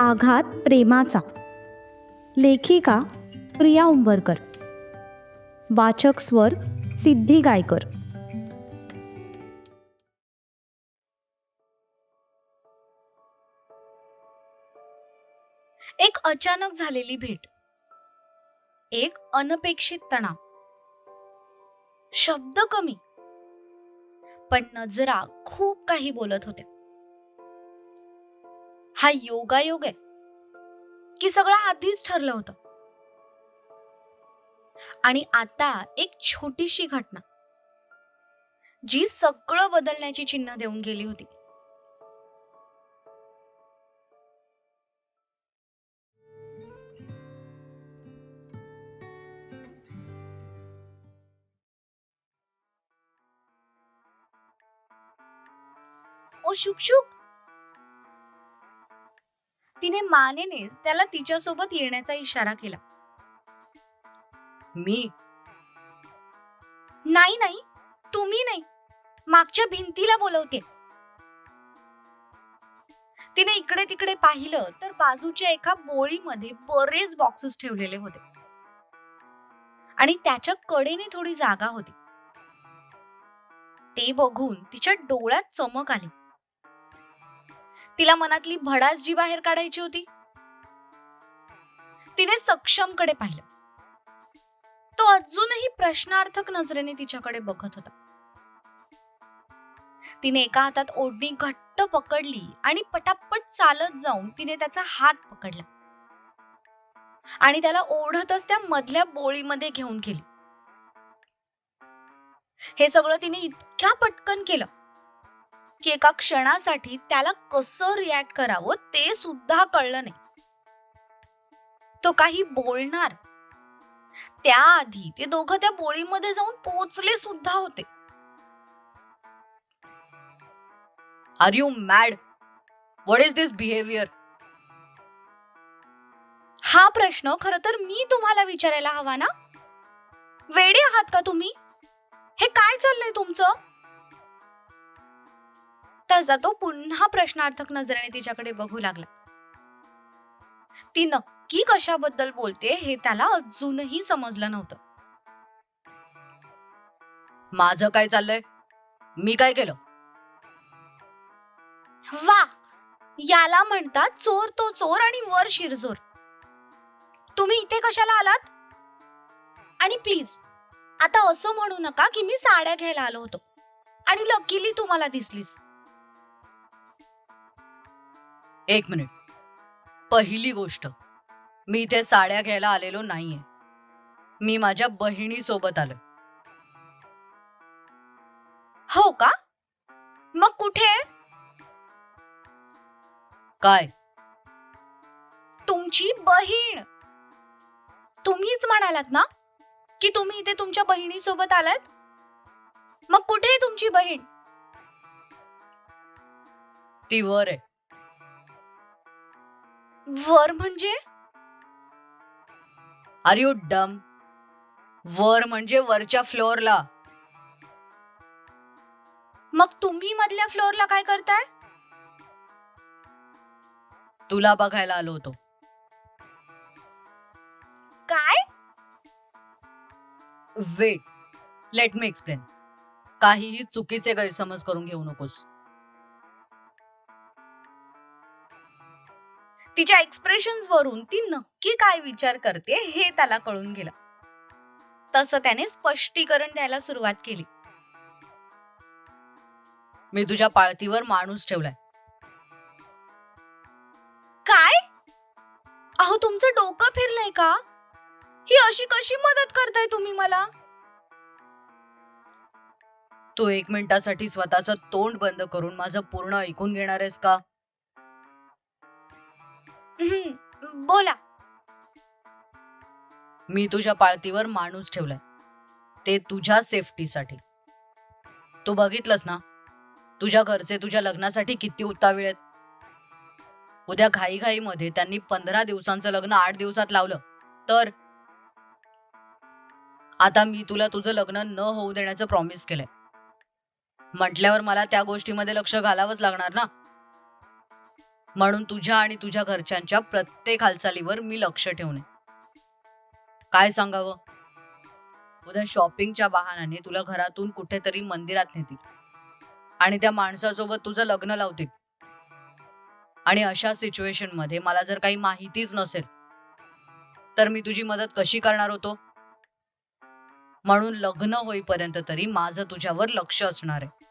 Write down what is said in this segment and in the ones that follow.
आघात प्रेमाचा. लेखिका प्रिया उंबरकर. वाचक स्वर सिद्धी गायकर. एक अचानक झालेली भेट, एक अनपेक्षित तणाव. शब्द कमी पण नजरा खूप काही बोलत होत्या. हा योगायोग आहे की सगळं आधीच ठरलं होतं? आणि आता एक छोटीशी घटना जी सगळं बदलण्याची चिन्ह देऊन गेली होती. ओ शुक, तिने मानेनेच त्याला तिच्यासोबत येण्याचा इशारा केला. मी नाही, तुम्ही नाही, मागच्या भिंतीला बोलवते. तिने इकडे तिकडे पाहिलं तर बाजूच्या एका बोळीमध्ये बरेच बॉक्सेस ठेवलेले होते आणि त्याच्या कडेने थोडी जागा होती. ते बघून तिच्या डोळ्यात चमक आली. तिला मनातली भडास जी बाहेर काढायची होती. तिने सक्षमकडे पाहिलं. तो अजूनही प्रश्नार्थक नजरेने तिच्याकडे बघत होता. तिने एका हातात ओढणी घट्ट पकडली आणि पटापट चालत जाऊन तिने त्याचा हात पकडला आणि त्याला ओढतच त्या मधल्या बोळीमध्ये घेऊन गेली. हे सगळं तिने इतक्या पटकन केलं की एका क्षणासाठी त्याला कसं रिॲक्ट करावं ते सुद्धा कळलं नाही. तो काही बोलणार त्याआधी ते दोघं त्या बोळीमध्ये जाऊन पोचले सुद्धा होते. Are you mad? What is this behaviour? हा प्रश्न खरं तर मी तुम्हाला विचारायला हवा ना. वेडे आहात का तुम्ही? हे काय चाललंय तुमचं? तसा तो पुन्हा प्रश्नार्थक नजरेने तिच्याकडे बघू लागला. ती नक्की कशाबद्दल बोलते हे त्याला अजूनही समजलं नव्हतं. माझं काय चाललंय? मी काय केलं? वा, याला म्हणतात चोर तो चोर आणि वर शिरजोर. तुम्ही इथे कशाला आलात? आणि प्लीज आता असं म्हणू नका की मी साड्या घ्यायला आलो होतो आणि लकीली तुम्हाला दिसलीस. एक मिनिट. पहिली गोष्ट, मी इथे साड्या घ्यायला आलेलो नाहीये. मी माझ्या बहिणी सोबत आलोय. हो का? मग कुठे? काय? तुमची बहीण. तुम्हीच म्हणालात ना की तुम्ही इथे तुमच्या बहिणी सोबत आलात. मग कुठे आहे तुमची बहीण? ती वर आहे. वर म्हणजे? आर यू डम? वर म्हणजे वरच्या फ्लोअरला. मग तुम्ही मधल्या फ्लोअरला काय करताय? तुला बघायला आलो होतो. काय? Wait, let me explain. काहीही चुकीचे गैरसमज करून घेऊ नकोस. तिच्या एक्सप्रेशन्स वरून ती नक्की काय विचार करते हे त्याला कळून गेलं. तसं त्याने स्पष्टीकरण द्यायला सुरुवात केली. मी तुझ्या पाळतीवर माणूस ठेवलाय. काय? अहो, तुमचं डोकं फिरलंय का? ही अशी कशी मदत करताय तुम्ही मला? तू 1 मिनिटासाठी स्वतःचं तोंड बंद करून माझं पूर्ण ऐकून घेणार आहेस का? बोला. मी तुझ्या पाळतीवर माणूस ठेवलाय, ते तुझ्या सेफ्टीसाठी. तू बघितलंस ना, तुझ्या घरचे तुझ्या लग्नासाठी किती उतावीळ आहेत. उद्या घाईघाईमध्ये त्यांनी 15 दिवसांचं लग्न 8 दिवसात लावलं तर? आता मी तुला तुझं लग्न न होऊ देण्याचं प्रॉमिस केलंय म्हटल्यावर मला त्या गोष्टीमध्ये लक्ष घालावंच लागणार ना. म्हणून तुझ्या आणि तुझ्या घरच्यांच्या प्रत्येक हालचालीवर मी लक्ष ठेवणे. काय सांगावं? उद्या शॉपिंगच्या बहाण्याने तुला घरातून कुठेतरी मंदिरात नेतील आणि त्या माणसासोबत तुझं लग्न लावतील. आणि अशा सिच्युएशन मध्ये मला जर काही माहितीच नसेल तर मी तुझी मदत कशी करणार होतो? म्हणून लग्न होईपर्यंत तरी माझं तुझ्यावर लक्ष असणार आहे.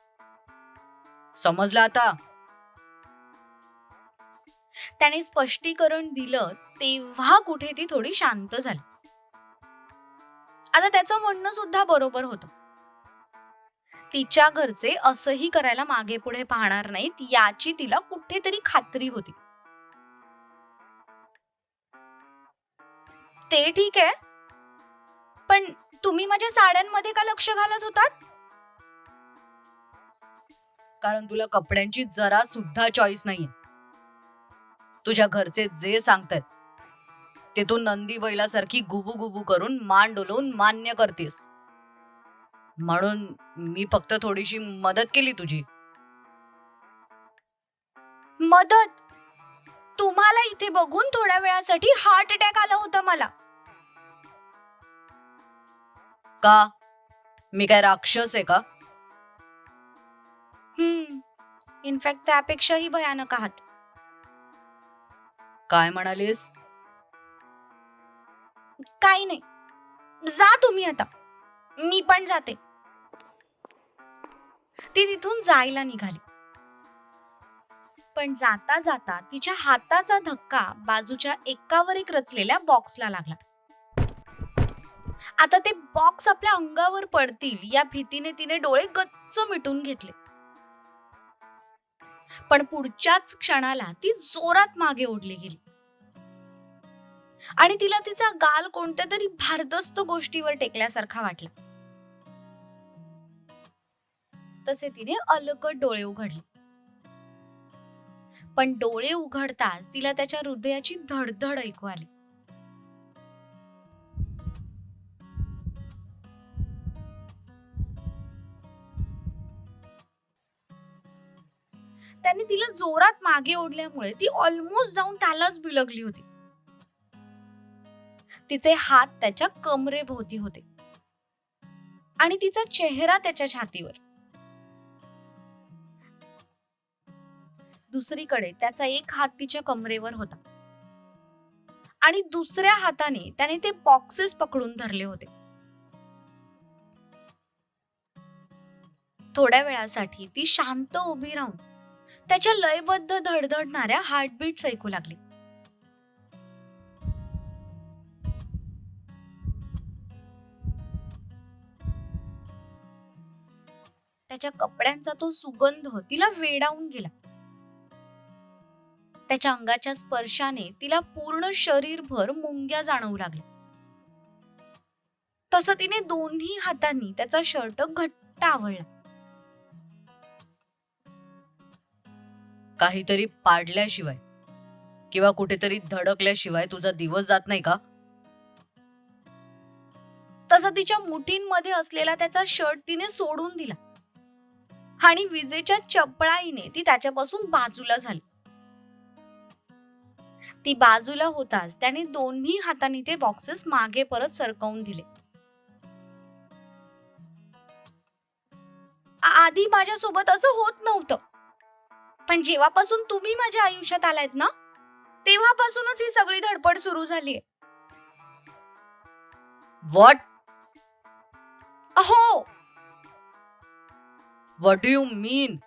समजलं आता? त्याने स्पष्टीकरण दिलं तेव्हा कुठे ती थोडी शांत झाली. आता त्याचं म्हणणं सुद्धा बरोबर होतं. तिच्या घरचे असंही करायला मागे पुढे पाहणार नाहीत याची तिला कुठेतरी खात्री होती. ते ठीक आहे, पण तुम्ही माझ्या साड्यांमध्ये का लक्ष घालत होतात? कारण तुला कपड्यांची जरा सुद्धा चॉईस नाहीये. तुझ्या घरचे जे सांगतायत ते तू नंदी बैलासारखी गुबू गुबू करून मान डोलवून मान्य करतेस. म्हणून मी फक्त थोडीशी मदत केली तुझी. मदत? तुम्हाला इथे बघून थोड्या वेळासाठी हार्ट अटॅक आला होता मला. का? मी काय राक्षस आहे का? इनफॅक्ट त्यापेक्षाही भयानक आहात. काय म्हणालीस? काही नाही, जा तुम्ही आता, मी पण जाते. ती तिथून जायला निघाली, पण जाता जाता तिच्या हाताचा धक्का बाजूच्या एकावर एक रचलेल्या बॉक्सला लागला. आता ते बॉक्स आपल्या अंगावर पडतील या भीतीने तिने डोळे गच्च मिटून घेतले. पण पुढच्याच क्षणाला ती जोरात मागे ओढली गेली आणि तिला तिचा गाल कोणत्या तरी भारदस्त गोष्टीवर टेकल्यासारखा वाटला. तसे तिने अलगद डोळे उघडले, पण डोळे उघडताच तिला त्याच्या हृदयाची धडधड ऐकू आली. त्याने तिला जोरात मागे ओढल्यामुळे ती ऑलमोस्ट जाऊन त्यालाच बिलगली होती. तिचे हात त्याच्या कमरेभोवती होते आणि तिचा चेहरा त्याच्या छातीवर. दुसरीकडे त्याचा एक हात तिच्या कमरेवर होता आणि दुसऱ्या हाताने त्याने ते बॉक्सेस पकडून धरले होते. थोड्या वेळासाठी ती शांत उभी राहून त्याच्या लयबद्ध धडधडणाऱ्या हार्टबीट्स ऐकू लागली. त्याच्या कपड्यांचा तो सुगंध तिला वेडावून गेला. त्याच्या अंगाच्या स्पर्शाने तिला पूर्ण शरीरभर मुंग्या जाणवू लागल्या. तसं तिने दोन्ही हातांनी त्याचा शर्ट घट्ट आवळला. काहीतरी पाडल्याशिवाय किंवा कुठेतरी धडकल्याशिवाय तुझा दिवस जात नाही का? तसं तिच्या मुठींमध्ये असलेला त्याचा शर्ट तिने सोडून दिला आणि विजेच्या चपळाईने ती त्याच्यापासून बाजूला झाली. ती बाजूला होताच त्याने दोन्ही हातांनी ते बॉक्सेस मागे परत सरकवून दिले. आधी माझ्यासोबत असं होत नव्हतं, पण जेव्हापासून तुम्ही माझ्या आयुष्यात आलायत ना, तेव्हापासूनच ही सगळी धडपड सुरू झालीये. व्हॉट? हो, व्हॉट डू यू मीन?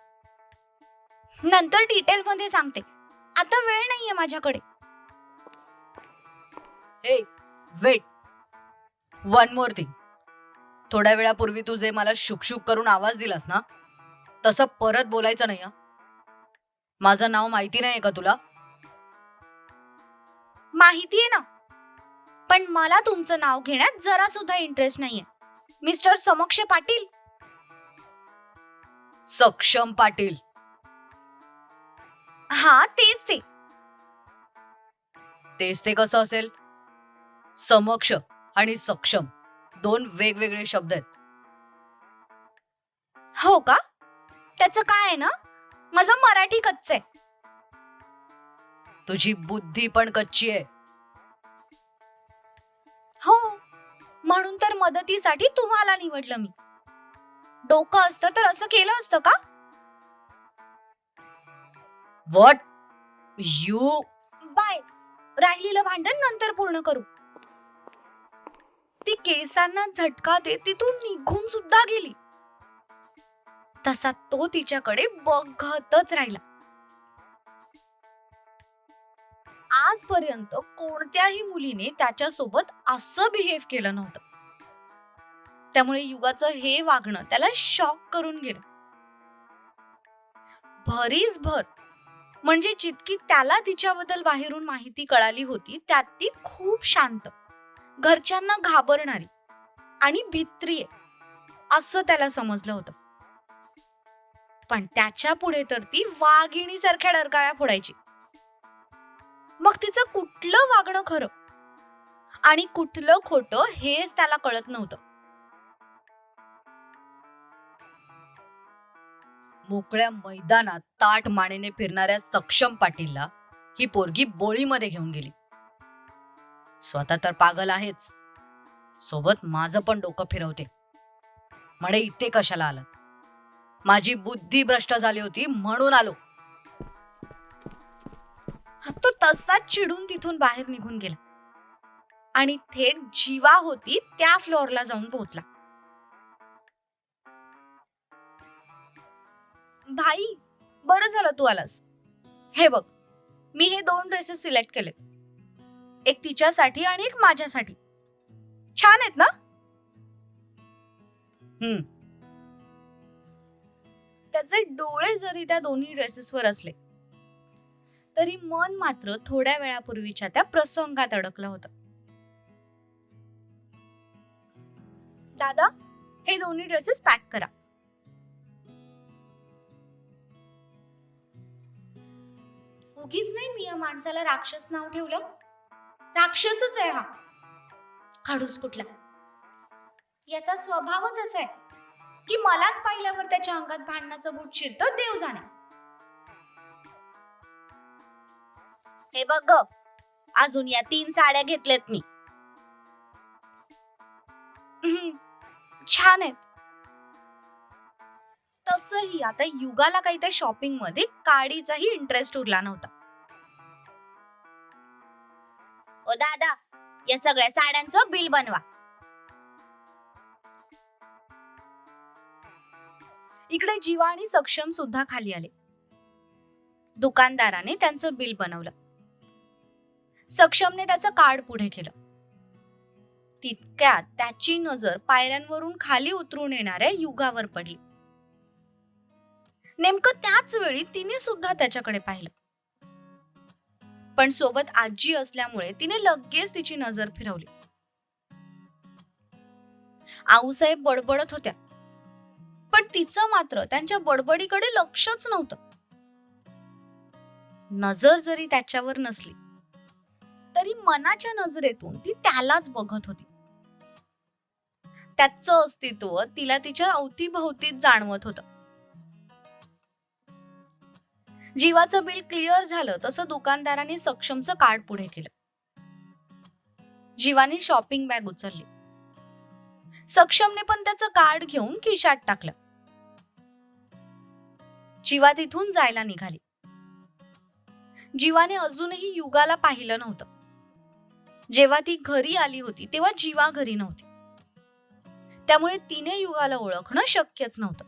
नंतर डिटेल मध्ये सांगते, आता वेळ नाहीये माझ्याकडे. हे वेट, वन मोर थिंग. थोड्या वेळापूर्वी तू जे मला शुकशुक करून आवाज दिलास ना, तसं परत बोलायचं नाही. माझं नाव माहिती नाहीये का तुला? माहितीये ना, पण मला तुमचं नाव घेण्यात जरा सुद्धा इंटरेस्ट नाहीये. मिस्टर समक्ष पाटील. सक्षम पाटील. हा, तेच ते. तेच ते कसं असेल? समक्ष आणि सक्षम दोन वेगवेगळे शब्द आहेत. हो का? त्याचं काय आहे ना, माझं मराठी कच्चं आहे. तुझी बुद्धी पण कच्ची आहे. हो, म्हणून तर मदतीसाठी तुम्हाला निवडलं मी. डोकं असतं तर असं केलं असतं का? What you? बाय. राहिलेलं भांडण नंतर पूर्ण करू. ती केसांना झटका देत तिथून निघून सुद्धा गेली. तसा तो तिच्याकडे बघतच राहिला. आजपर्यंत कोणत्याही मुलीने त्याच्यासोबत असं बिहेव केलं नव्हतं. त्यामुळे युगाचं हे वागणं त्याला शॉक करून गेलं. भरीसभर म्हणजे जितकी त्याला तिच्याबद्दल बाहेरून माहिती कळाली होती त्यात ती खूप शांत, घरच्यांना घाबरणारी आणि भित्री आहे असं त्याला समजलं होतं. पण त्याच्या पुढे तर ती वाघिणीसारख्या डरकाळ्या फोडायची. मग तिचं कुठलं वागणं खरं आणि कुठलं खोटं हेच त्याला कळत नव्हतं. मोकळ्या मैदानात ताठ मानेने फिरणाऱ्या सक्षम पाटीलला ही पोरगी बोळीमध्ये घेऊन गेली. स्वतः तर पागल आहेच, सोबत माझं पण डोकं फिरवते. म्हणे इथे कशाला आलात? माझी बुद्धी भ्रष्ट झाली होती म्हणून आलो. तो तसाच चिडून तिथून बाहेर निघून गेला आणि थेट जीवा होती त्या फ्लोअरला जाऊन पोहोचला. भाई, बरं झालं तू आलास. हे बघ, मी हे 2 ड्रेसेस सिलेक्ट केले. एक तिच्यासाठी आणि एक माझ्यासाठी. छान आहेत ना? त्याचे डोळे जरी त्या दोन्ही ड्रेसेसवर असले तरी मन मात्र थोड्या वेळापूर्वीच्या त्या प्रसंगात अडकलं होतं. दादा, हे दोन्ही ड्रेसेस पॅक करा. उगीच नाही मी या माणसाला राक्षस नाव ठेवलं. राक्षसच आहे हा, खडूस कुठला. याचा स्वभावच असा आहे की मलाच पाहिल्यावर त्याच्या अंगात भांडणाचं बूट शिरतं, देव जाणे. हे बघ ग, अजून या 3 साड्या घेतल्यात मी. छान आहेत. तसंही आता युगाला काही त्या शॉपिंग मध्ये काडीचाही इंटरेस्ट उरला नव्हता. ओ दादा, या सगळ्या साड्यांचं बिल बनवा. इकडे जीवा आणि सक्षम सुद्धा खाली आले. दुकानदाराने त्यांचं बिल बनवलं. सक्षमने त्याचं कार्ड पुढे केलं. तितक्यात त्याची नजर पायऱ्यांवरून खाली उतरून येणाऱ्या युगावर पडली. नेमकं त्याच वेळी तिने सुद्धा त्याच्याकडे पाहिलं. पण सोबत आजी असल्यामुळे तिने लगेच तिची नजर फिरवली. आऊसाहेब बडबडत होत्या, पण तिचं मात्र त्यांच्या बडबडीकडे लक्षच नव्हतं. नजर जरी त्याच्यावर नसली तरी मनाच्या नजरेतून ती त्यालाच बघत होती. त्याचं अस्तित्व तिला तिच्या अवतीभोवतीच जाणवत होतं. जीवाचं बिल क्लिअर झालं तसं दुकानदाराने सक्षमचं कार्ड पुढे केलं. जीवाने शॉपिंग बॅग उचलली. सक्षमने पण त्याचं कार्ड घेऊन खिशात टाकलं. जीवा तिथून जायला निघाली. जीवाने अजूनही युगाला पाहिलं नव्हतं. जेव्हा ती घरी आली होती तेव्हा जीवा घरी नव्हती. त्यामुळे तिने युगाला ओळखणं शक्यच नव्हतं.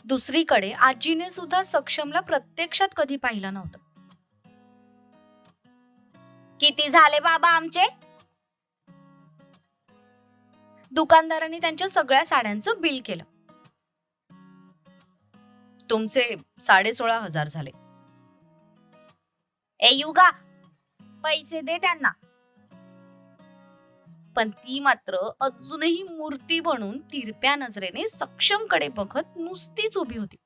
दुसरीकडे आजीने सुद्धा सक्षमला प्रत्यक्षात कधी पाहिलं नव्हतं. किती झाले बाबा आमचे? दुकानदाराने त्यांच्या सगळ्या साड्यांचं बिल केलं. तुमचे 16,500 झाले. ए युगा, पैसे दे त्यांना. पण ती मात्र अजूनही मूर्ती बनून तिरप्या नजरेने सक्षमकडे बघत नुसतीच उभी होती.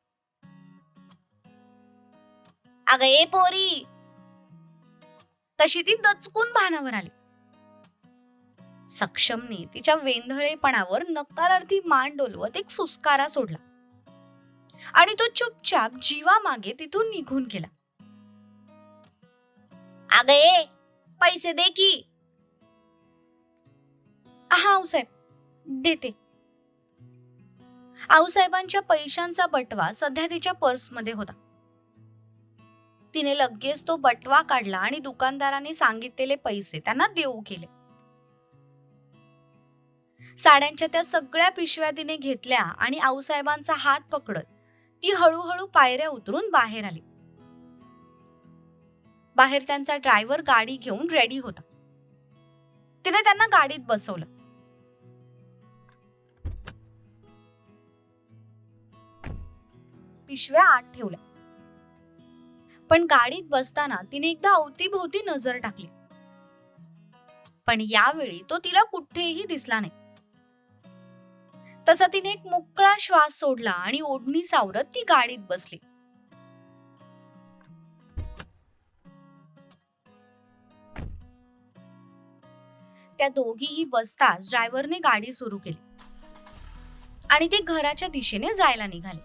अगं ए पोरी, तशी ती दचकून भानावर आली. सक्षमने तिच्या वेंधळेपणावर नकारार्थी मान डोलवत एक सुस्कारा सोडला आणि तो चुपचाप जीवा मागे तिथून निघून गेला. अगं ए, पैसे दे की. हा आऊसाहेब देते. आऊसाहेबांच्या पैशांचा बटवा सध्या तिच्या पर्समध्ये होता. तिने लगेच तो बटवा काढला आणि दुकानदाराने सांगितलेले पैसे त्यांना देऊ केले. साड्यांच्या त्या सगळ्या पिशव्या तिने घेतल्या आणि आऊसाहेबांचा हात पकडत ती हळूहळू पायऱ्या उतरून बाहेर आली. बाहेर त्यांचा ड्रायव्हर गाडी घेऊन रेडी होता. तिने त्यांना गाडीत बसवलं. पिशव्या आत ठेवल्या. पण गाडीत बसताना तिने एकदा अवतीभोवती नजर टाकली. पण यावेळी तो तिला कुठेही दिसला नाही. तसा तिने एक मोकळा श्वास सोडला आणि ओढणी सावरत ती गाडीत बसली. त्या दोघीही बसताच ड्रायव्हरने गाडी सुरू केली आणि ते घराच्या दिशेने जायला निघाले.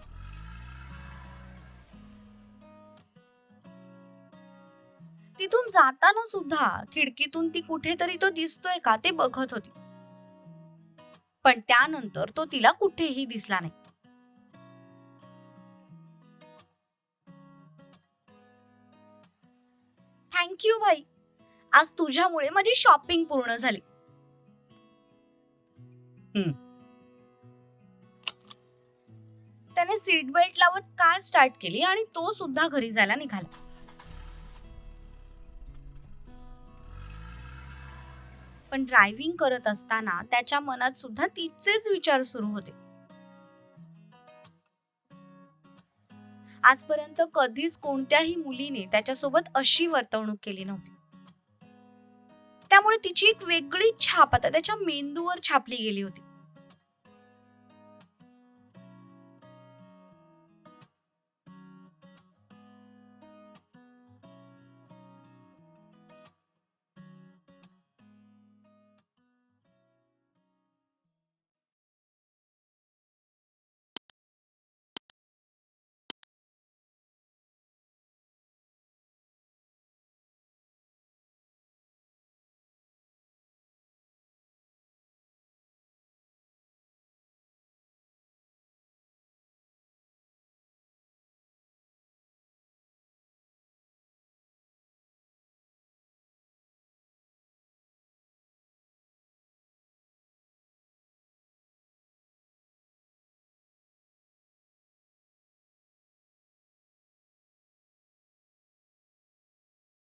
तिथून जाताना सुद्धा खिडकीतून ती कुठेतरी तो दिसतोय का ते बघत होती. पण त्यानंतर तो तिला कुठेही दिसला नाही. थँक्यू भाई, आज तुझ्यामुळे माझी शॉपिंग पूर्ण झाली. त्याने सीट बेल्ट लावत कार स्टार्ट केली आणि तो सुद्धा घरी जायला निघाला. पण ड्रायव्हिंग करत असताना त्याच्या मनात सुद्धा तिचेच विचार सुरू होते. आजपर्यंत कधीच कोणत्याही मुलीने त्याच्यासोबत अशी वर्तवणूक केली नव्हती. त्यामुळे तिची एक वेगळी छाप आता त्याच्या मेंदूवर छापली गेली होती.